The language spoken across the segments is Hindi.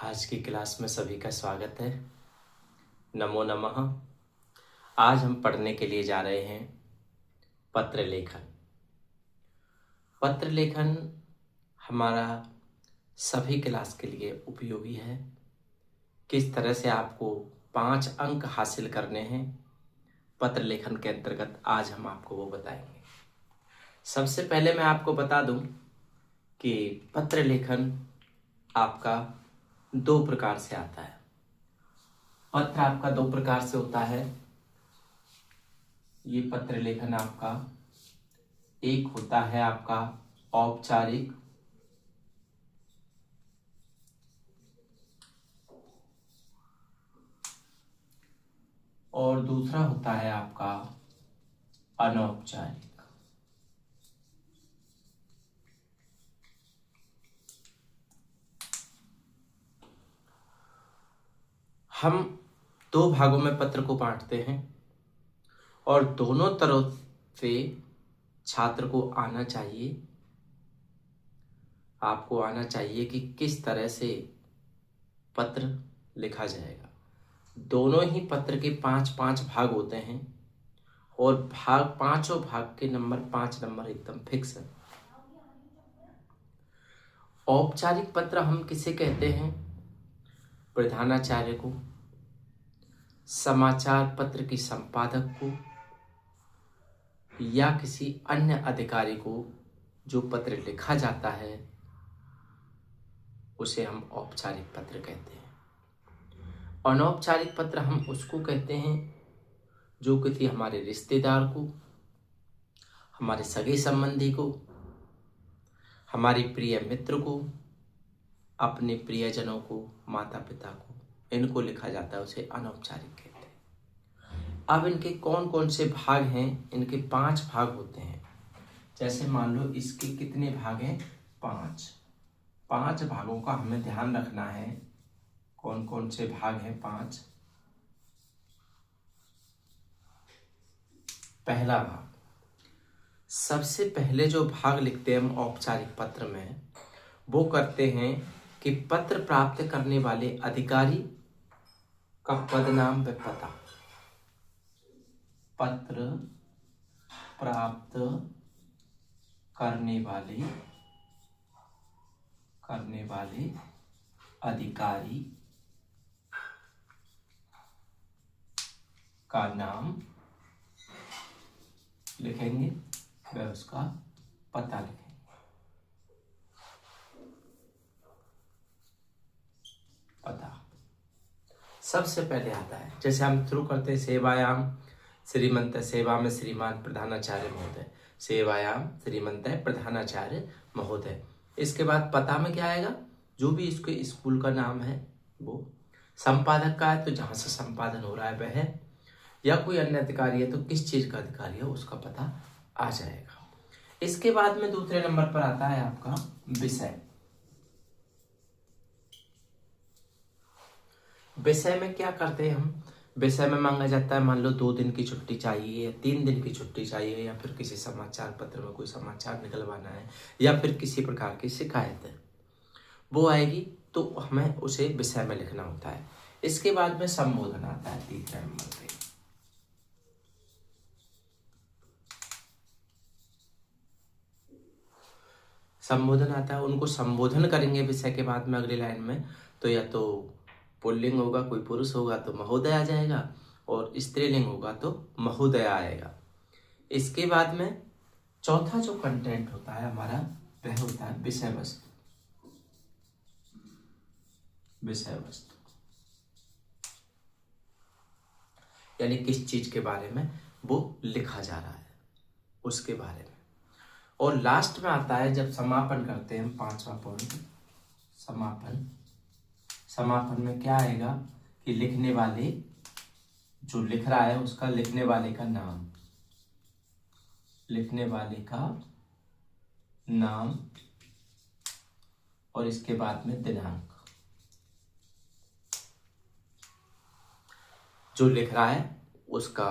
आज की क्लास में सभी का स्वागत है। नमो नमः। आज हम पढ़ने के लिए जा रहे हैं पत्र लेखन। पत्र लेखन हमारा सभी क्लास के लिए उपयोगी है। किस तरह से आपको 5 अंक हासिल करने हैं पत्र लेखन के अंतर्गत आज हम आपको वो बताएंगे। सबसे पहले मैं आपको बता दूं कि पत्र लेखन आपका 2 प्रकार से आता है। पत्र आपका 2 प्रकार से होता है। ये पत्र लेखन आपका एक होता है आपका औपचारिक और दूसरा होता है आपका अनौपचारिक। हम 2 भागों में पत्र को बांटते हैं और दोनों तरफ से छात्र को आना चाहिए। आपको आना चाहिए कि किस तरह से पत्र लिखा जाएगा। दोनों ही पत्र के 5-5 भाग होते हैं और पांचों भाग के नंबर 5 नंबर एकदम फिक्स है। औपचारिक पत्र हम किसे कहते हैं? प्रधानाचार्य को, समाचार पत्र की संपादक को या किसी अन्य अधिकारी को जो पत्र लिखा जाता है उसे हम औपचारिक पत्र कहते हैं। अनौपचारिक पत्र हम उसको कहते हैं जो किसी हमारे रिश्तेदार को, हमारे सगे संबंधी को, हमारे प्रिय मित्र को, अपने प्रियजनों को, माता पिता को, इनको लिखा जाता है, उसे अनौपचारिक कहते हैं। अब इनके कौन कौन से भाग हैं? इनके 5 भाग होते हैं। जैसे मान लो इसके कितने भाग हैं? 5 भागों का हमें ध्यान रखना है। कौन कौन से भाग हैं? 5। पहला भाग, सबसे पहले जो भाग लिखते हैं हम औपचारिक पत्र में, वो करते हैं कि पत्र प्राप्त करने वाले अधिकारी का पद नाम व पता। पत्र प्राप्त करने वाले अधिकारी का नाम लिखेंगे व उसका पता लिखेंगे। पता सबसे पहले आता है। जैसे हम शुरू करते हैं सेवायाम श्रीमंत, सेवा में श्रीमान प्रधानाचार्य महोदय, सेवायाम श्रीमंत प्रधानाचार्य महोदय। इसके बाद पता में क्या आएगा? जो भी इसके स्कूल का नाम है वो। संपादक का है तो जहां से संपादन हो रहा है वह है, या कोई अन्य अधिकारी है तो किस चीज का अधिकारी है उसका पता आ जाएगा। इसके बाद में दूसरे नंबर पर आता है आपका विषय। विषय में क्या करते हैं हम? विषय में मांगा जाता है, मान लो 2 दिन की छुट्टी चाहिए या 3 दिन की छुट्टी चाहिए, या फिर किसी समाचार पत्र में कोई समाचार निकलवाना है, या फिर किसी प्रकार की शिकायत है, वो आएगी तो हमें उसे विषय में लिखना होता है। इसके बाद में संबोधन आता है तीसरे नंबर पे। संबोधन आता है, उनको संबोधन करेंगे विषय के बाद में अगली लाइन में, तो या तो पुल्लिंग होगा, कोई पुरुष होगा तो महोदय आ जाएगा, और स्त्रीलिंग होगा तो महोदय आएगा। इसके बाद में चौथा जो कंटेंट होता है हमारा वह होता है विषय वस्तु। विषय वस्तु यानी किस चीज के बारे में वो लिखा जा रहा है उसके बारे में। और लास्ट में आता है जब समापन करते हैं हम, 5वां पॉइंट समापन। समापन में क्या आएगा कि लिखने वाले जो लिख रहा है उसका लिखने वाले का नाम, लिखने वाले का नाम, और इसके बाद में दिनांक। जो लिख रहा है उसका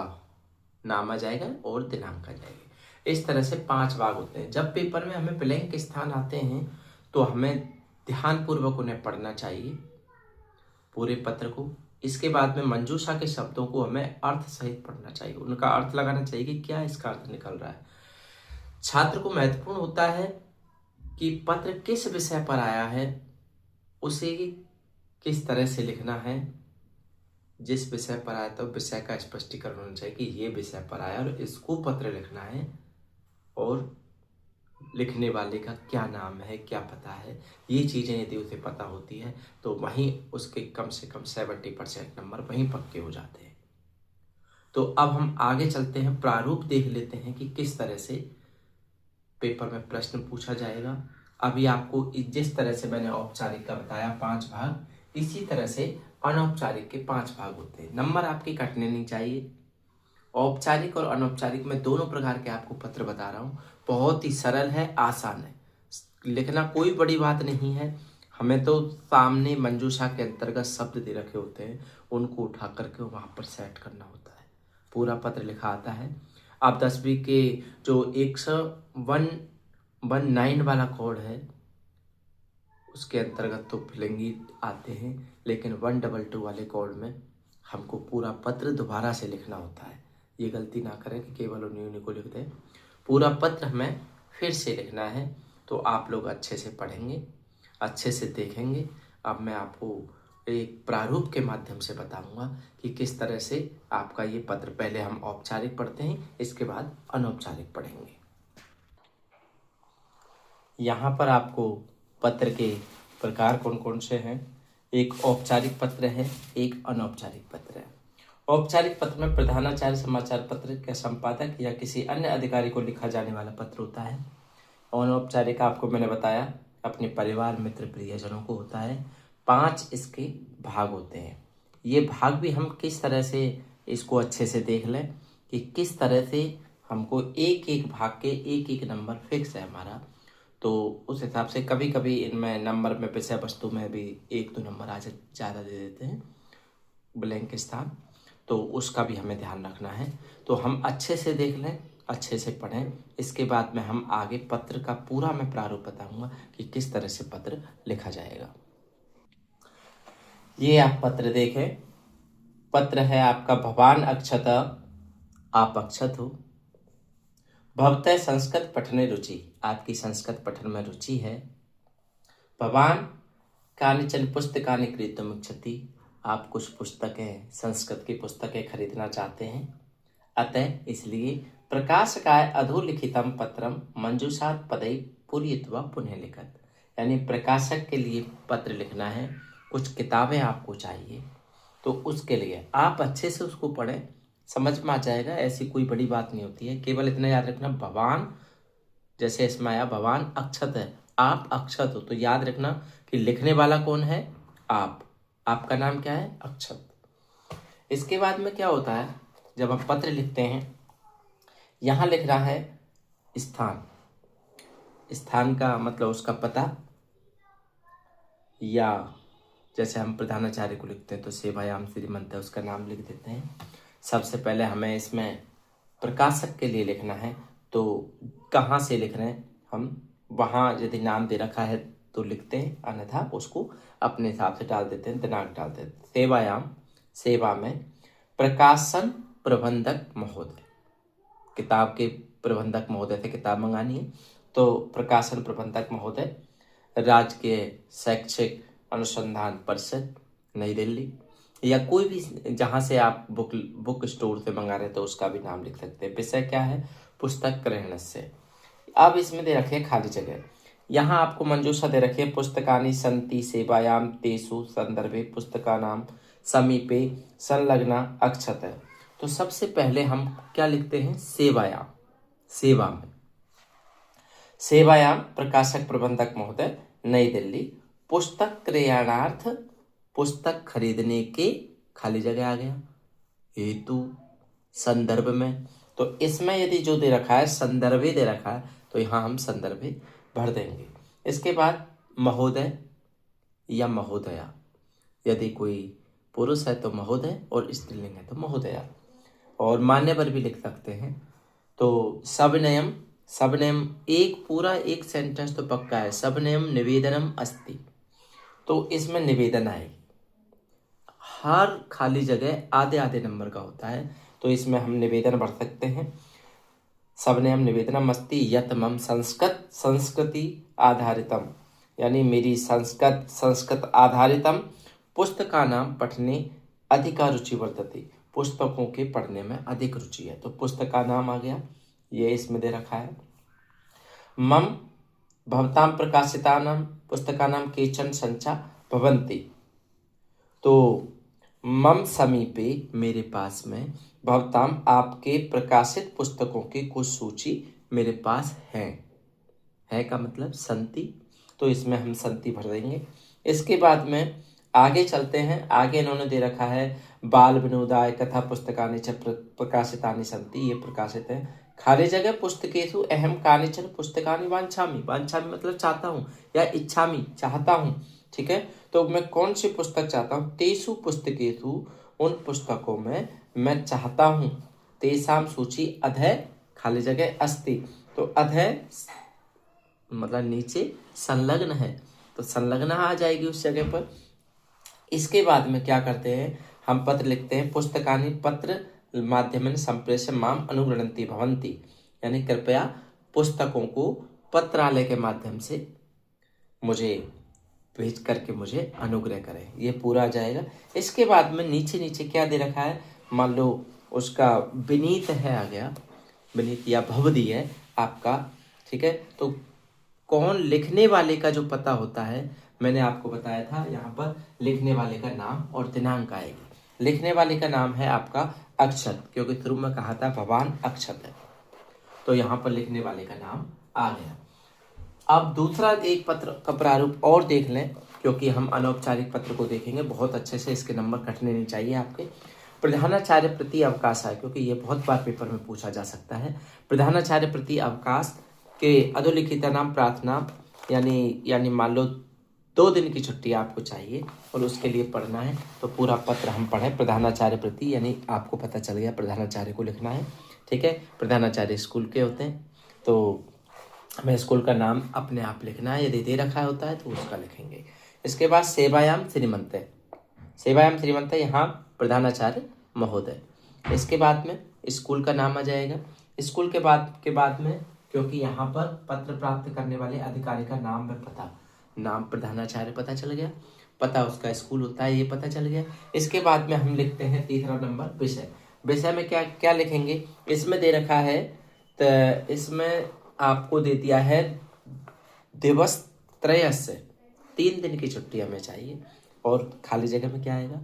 नाम आ जाएगा और दिनांक आ जाएगा। इस तरह से 5 भाग होते हैं। जब पेपर में हमें ब्लैंक स्थान आते हैं तो हमें ध्यानपूर्वक उन्हें पढ़ना चाहिए पूरे पत्र को। इसके बाद में मंजूषा के शब्दों को हमें अर्थ सहित पढ़ना चाहिए, उनका अर्थ लगाना चाहिए कि क्या इसका अर्थ निकल रहा है। छात्र को महत्वपूर्ण होता है कि पत्र किस विषय पर आया है, उसे किस तरह से लिखना है। जिस विषय पर आया तो विषय का स्पष्टीकरण होना चाहिए कि ये विषय पर आया और इसको पत्र लिखना है, और लिखने वाले का क्या नाम है, क्या पता है। ये चीज़ें यदि उसे पता होती है तो वहीं उसके कम से कम 70% नंबर वहीं पक्के हो जाते हैं। तो अब हम आगे चलते हैं, प्रारूप देख लेते हैं कि किस तरह से पेपर में प्रश्न पूछा जाएगा। अभी आपको जिस तरह से मैंने औपचारिक का बताया 5 भाग, इसी तरह से अनौपचारिक के 5 भाग होते हैं। नंबर आपके कटने नहीं चाहिए। औपचारिक और अनौपचारिक में दोनों प्रकार के आपको पत्र बता रहा हूँ। बहुत ही सरल है, आसान है, लिखना कोई बड़ी बात नहीं है। हमें तो सामने मंजूषा के अंतर्गत शब्द दे रखे होते हैं, उनको उठा करके वहाँ पर सेट करना होता है, पूरा पत्र लिखा आता है। अब 10वीं के जो 119 वाला कोड है उसके अंतर्गत तो फिलिंगी आते हैं, लेकिन 122 वाले कोड में हमको पूरा पत्र दोबारा से लिखना होता है। ये गलती ना करें कि केवल उन्हीं को लिख दें, पूरा पत्र हमें फिर से लिखना है। तो आप लोग अच्छे से पढ़ेंगे, अच्छे से देखेंगे। अब मैं आपको एक प्रारूप के माध्यम से बताऊंगा कि किस तरह से आपका ये पत्र, पहले हम औपचारिक पढ़ते हैं, इसके बाद अनौपचारिक पढ़ेंगे। यहाँ पर आपको पत्र के प्रकार कौन कौन से हैं। एक औपचारिक पत्र है, एक अनौपचारिक पत्र है। औपचारिक पत्र में प्रधानाचार्य समाचार पत्र के संपादक या किसी अन्य अधिकारी को लिखा जाने वाला पत्र होता है। अनौपचारिक आपको मैंने बताया अपने परिवार मित्र प्रियजनों को होता है। 5 इसके भाग होते हैं। ये भाग भी हम किस तरह से इसको अच्छे से देख लें कि किस तरह से हमको एक एक भाग के एक एक नंबर फिक्स है हमारा। तो उस हिसाब से कभी कभी इनमें नंबर में विषय वस्तु में भी 1-2 नंबर आज ज़्यादा दे देते हैं ब्लैंक के स्थान, तो उसका भी हमें ध्यान रखना है। तो हम अच्छे से देख लें, अच्छे से पढ़ें। इसके बाद में हम आगे पत्र का पूरा मैं प्रारूप बताऊंगा कि किस तरह से पत्र लिखा जाएगा। ये आप पत्र देखें, पत्र है आपका भवान अक्षत, आप अक्षत हो। भवतः संस्कृत पठने रुचि, आपकी संस्कृत पठन में रुचि है। भवान कानिचन पुस्तकानि क्रेतुमिच्छति, आप कुछ पुस्तकें, संस्कृत की पुस्तकें खरीदना चाहते हैं। अतः इसलिए प्रकाशकाय अधोलिखितम पत्रम मंजूषात् पदै पूरयित्वा पुनः लिखत, यानी प्रकाशक के लिए पत्र लिखना है, कुछ किताबें आपको चाहिए, तो उसके लिए आप अच्छे से उसको पढ़ें, समझ में आ जाएगा। ऐसी कोई बड़ी बात नहीं होती है, केवल इतना याद रखना भवान, जैसे इसमें आया भवान अक्षत है, आप अक्षत हो, तो याद रखना कि लिखने वाला कौन है, आप, आपका नाम क्या है, अक्षत। इसके बाद में क्या होता है, जब हम पत्र लिखते हैं, यहाँ लिख रहा है स्थान, स्थान का मतलब उसका पता, या जैसे हम प्रधानाचार्य को लिखते हैं तो सेवायाम श्रीमंत है, उसका नाम लिख देते हैं। सबसे पहले हमें इसमें प्रकाशक के लिए लिखना है, तो कहाँ से लिख रहे हैं हम, वहाँ यदि नाम दे रखा है तो लिखते हैं, अन्यथा उसको अपने हिसाब से डाल देते हैं, दिनांक डाल देते हैं। सेवायाम, सेवा में प्रकाशन प्रबंधक महोदय, किताब के प्रबंधक महोदय से किताब मंगानी है तो प्रकाशन प्रबंधक महोदय, राजकीय शैक्षिक अनुसंधान परिषद नई दिल्ली, या कोई भी जहाँ से आप बुक स्टोर से मंगा रहे हैं तो उसका भी नाम लिख सकते हैं। विषय क्या है, पुस्तक ग्रहण से। अब इसमें दे रखे खाली जगह, यहाँ आपको मंजूषा दे रखी है पुस्तकानि सन्ति सेवायाम तेषु संदर्भे पुस्तकानाम समीपे संलग्ना अक्षत है। तो सबसे पहले हम क्या लिखते हैं, सेवायाम, सेवा में, सेवायाम प्रकाशक प्रबंधक महोदय नई दिल्ली, पुस्तक क्रयणार्थ, पुस्तक खरीदने के, खाली जगह आ गया, हेतु संदर्भ में, तो इसमें यदि जो दे रखा है संदर्भे दे रखा है तो यहाँ हम संदर्भे भर देंगे। इसके बाद महोदय या महोदया, यदि कोई पुरुष है तो महोदय और स्त्रीलिंग है तो महोदया, और मान्यवर भी लिख सकते हैं। तो सबनयम, सबनयम एक पूरा एक सेंटेंस तो पक्का है, सबनयम निवेदनम अस्ति, तो इसमें निवेदन आएगी, हर खाली जगह आधे आधे नंबर का होता है। तो इसमें हम निवेदन भर सकते हैं। सबनेम निवेदनम अस्ति यत् मम संस्कृति आधारितम, यानी मेरी संस्कृत आधारितम पुस्तकानां पठने अधिका रुचि वर्तते, पुस्तकों के पढ़ने में अधिक रुचि है। तो पुस्तक का नाम आ गया, ये इसमें दे रखा है। मम भवतां प्रकाशितानां पुस्तकानां केचन संचा भवन्ति, तो मम समीपे मेरे पास में, भवतां आपके प्रकाशित पुस्तकों की कुछ सूची मेरे पास है का मतलब संति, तो इसमें हम संति भर देंगे। इसके बाद में आगे चलते हैं। आगे इन्होंने दे रखा है बाल विनोदाय कथा पुस्तकानि च प्रकाशितानि सन्ति, ये प्रकाशित है। खाली जगह पुस्तकेषु अहम कानिचन पुस्तकानि वांछामि, वांछामि मतलब चाहता हूँ या इच्छामि चाहता हूँ, ठीक है। तो मैं कौन सी पुस्तक चाहता हूँ, तेषु पुस्तकेषु उन पुस्तकों में मैं चाहता हूँ, तेषां सूची अधः खाली जगह अस्ति, तो अधः मतलब नीचे संलग्न है, तो संलग्न आ जाएगी उस जगह पर। इसके बाद में क्या करते हैं, हम पत्र लिखते हैं, पुस्तकानि पत्र माध्यमेन संप्रेष्य माम अनुगृह्णन्ति भवन्ति, यानी कृपया पुस्तकों को पत्रालय के माध्यम से मुझे भेज करके मुझे अनुग्रह करें, ये पूरा आ जाएगा। इसके बाद में नीचे नीचे क्या दे रखा है, मान लो उसका विनीत है आ गया, विनीत या भवदी है आपका, ठीक है। तो कौन लिखने वाले का जो पता होता है, मैंने आपको बताया था यहाँ पर लिखने वाले का नाम और दिनांक आएगी। लिखने वाले का नाम है आपका अक्षत, क्योंकि शुरू में कहा था भगवान अक्षत है, तो यहाँ पर लिखने वाले का नाम आ गया। अब दूसरा एक पत्र का प्रारूप और देख लें, क्योंकि हम अनौपचारिक पत्र को देखेंगे बहुत अच्छे से, इसके नंबर कटने नहीं चाहिए आपके। प्रधानाचार्य प्रति अवकाश है, क्योंकि ये बहुत बार पेपर में पूछा जा सकता है। प्रधानाचार्य प्रति अवकाश के अधोलिखित नाम प्रार्थना, यानी मान लो 2 दिन की छुट्टी आपको चाहिए और उसके लिए पढ़ना है, तो पूरा पत्र हम पढ़ें प्रधानाचार्य प्रति, यानी आपको पता चल गया प्रधानाचार्य को लिखना है, ठीक है। प्रधानाचार्य स्कूल के होते हैं, तो हमें स्कूल का नाम अपने आप लिखना है, यदि दे रखा होता है तो उसका लिखेंगे। इसके बाद सेवायाम श्रीमंत, सेवायाम श्रीमंत यहाँ प्रधानाचार्य महोदय। इसके बाद में स्कूल का नाम आ जाएगा। स्कूल के बाद में, क्योंकि यहाँ पर पत्र प्राप्त करने वाले अधिकारी का नाम व पता, नाम प्रधानाचार्य पता चल गया, पता उसका स्कूल होता है ये पता चल गया। इसके बाद में हम लिखते हैं तीसरा नंबर विषय। विषय में क्या क्या लिखेंगे, इसमें दे रखा है, तो इसमें आपको दे दिया है दिवस त्रयस्य, 3 दिन की छुट्टी हमें चाहिए, और खाली जगह में क्या आएगा,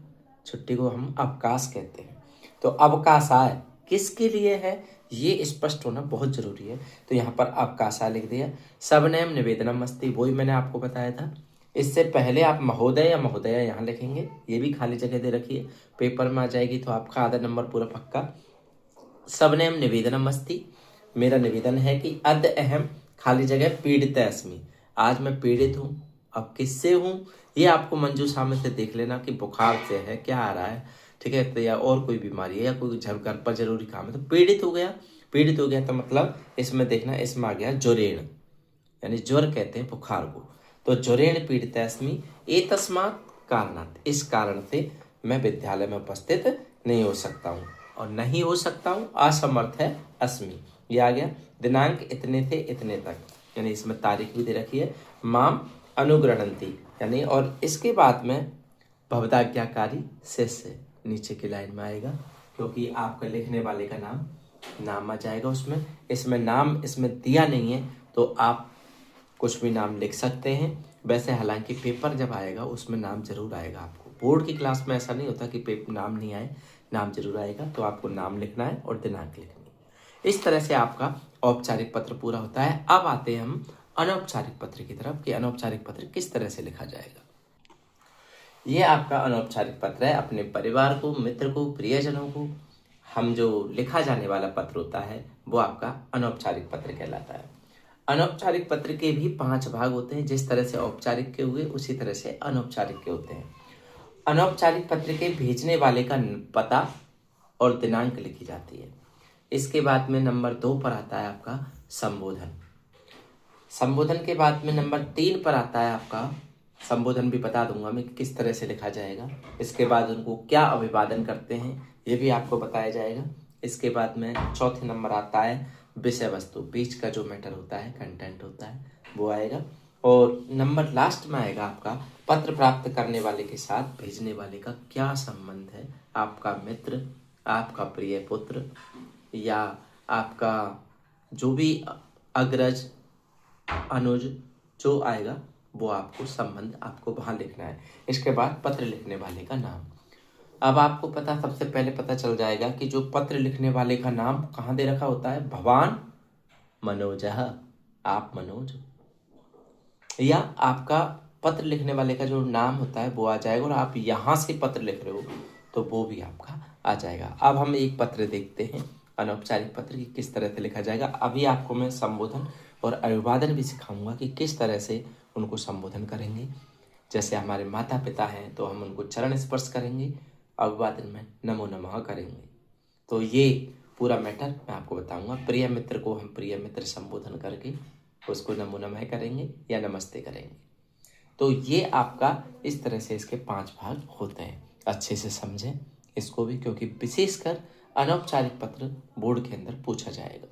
छुट्टी को हम अवकाश कहते हैं। तो अवकाशाय किसके लिए है, ये स्पष्ट होना बहुत जरूरी है, तो यहाँ पर अवकाशाय लिख दिया। सबनेम निवेदनम अस्ति, वही मैंने आपको बताया था। इससे पहले आप महोदय या महोदया यहाँ लिखेंगे, ये भी खाली जगह दे रखी है, पेपर में आ जाएगी तो आपका आधा नंबर पूरा पक्का। सबनेम निवेदनम अस्ति, मेरा निवेदन है कि अद्य अहम खाली जगह पीड़ित अस्मि, आज मैं पीड़ित हूँ। अब किससे हूँ, ये आपको मंजूषा में से देख लेना कि बुखार से है, क्या आ रहा है, ठीक है, तो या और कोई बीमारी है या कोई घर पर जरूरी काम है, तो पीड़ित हो गया तो मतलब इसमें देखना, इसमें आ गया ज्वरेण, यानी ज्वर कहते हैं बुखार को, तो ज्वरेण पीड़ित अस्मि एतस्मात् कारणात्, इस कारण से मैं विद्यालय में उपस्थित नहीं हो सकता हूँ, और नहीं हो सकता हूँ असमर्थ है अस्मि, ये आ गया। दिनांक इतने से इतने तक, यानी इसमें तारीख भी दे रखी है। माम अनुगृह्णन्ति, यानी और इसके बाद में भवदाज्ञाकारी शिष्य नीचे की लाइन में आएगा, क्योंकि आपका लिखने वाले का नाम आ जाएगा उसमें। इसमें नाम इसमें दिया नहीं है, तो आप कुछ भी नाम लिख सकते हैं। वैसे हालांकि पेपर जब आएगा उसमें नाम जरूर आएगा आपको, बोर्ड की क्लास में ऐसा नहीं होता कि पेपर नाम नहीं आए, नाम जरूर आएगा, तो आपको नाम लिखना है और दिनांक लिखनी है। इस तरह से आपका औपचारिक पत्र पूरा होता है। अब आते हैं हम अनौपचारिक पत्र की तरफ कि अनौपचारिक पत्र किस तरह से लिखा जाएगा। ये आपका अनौपचारिक पत्र है, अपने परिवार को, मित्र को, प्रियजनों को हम जो लिखा जाने वाला पत्र होता है वो आपका अनौपचारिक पत्र कहलाता है। अनौपचारिक पत्र के भी 5 भाग होते हैं, जिस तरह से औपचारिक के हुए उसी तरह से अनौपचारिक के होते हैं। अनौपचारिक पत्र के भेजने वाले का पता और दिनांक लिखी जाती है। इसके बाद में नंबर 2 पर आता है आपका संबोधन। संबोधन के बाद में नंबर 3 पर आता है आपका संबोधन भी बता दूंगा मैं कि किस तरह से लिखा जाएगा। इसके बाद उनको क्या अभिवादन करते हैं ये भी आपको बताया जाएगा। इसके बाद में चौथे नंबर आता है विषय वस्तु, बीच का जो मैटर होता है, कंटेंट होता है, वो आएगा। और नंबर लास्ट में आएगा आपका पत्र प्राप्त करने वाले के साथ भेजने वाले का क्या संबंध है, आपका मित्र, आपका प्रिय पुत्र, या आपका जो भी अग्रज, अनुज जो आएगा वो आपको संबंध आपको वहाँ लिखना है। इसके बाद पत्र लिखने वाले का नाम। अब आपको पता, सबसे पहले पता चल जाएगा कि जो पत्र लिखने वाले का नाम कहाँ दे रखा होता है, भवान मनोजः, आप मनोज, या आपका पत्र लिखने वाले का जो नाम होता है वो आ जाएगा, और आप यहाँ से पत्र लिख रहे हो तो वो भी आपका आ जाएगा। अब हम एक पत्र देखते हैं, अनौपचारिक पत्र की किस तरह से लिखा जाएगा। अभी आपको मैं संबोधन और अभिवादन भी सिखाऊंगा कि किस तरह से उनको संबोधन करेंगे। जैसे हमारे माता पिता हैं तो हम उनको चरण स्पर्श करेंगे, अभिवादन में नमो नमः करेंगे। तो ये पूरा मैटर मैं आपको बताऊंगा। प्रिय मित्र को हम प्रिय मित्र संबोधन करके उसको नमो नमः करेंगे या नमस्ते करेंगे। तो ये आपका इस तरह से इसके 5 भाग होते हैं। अच्छे से समझें इसको भी, क्योंकि विशेषकर अनौपचारिक पत्र बोर्ड के अंदर पूछा जाएगा।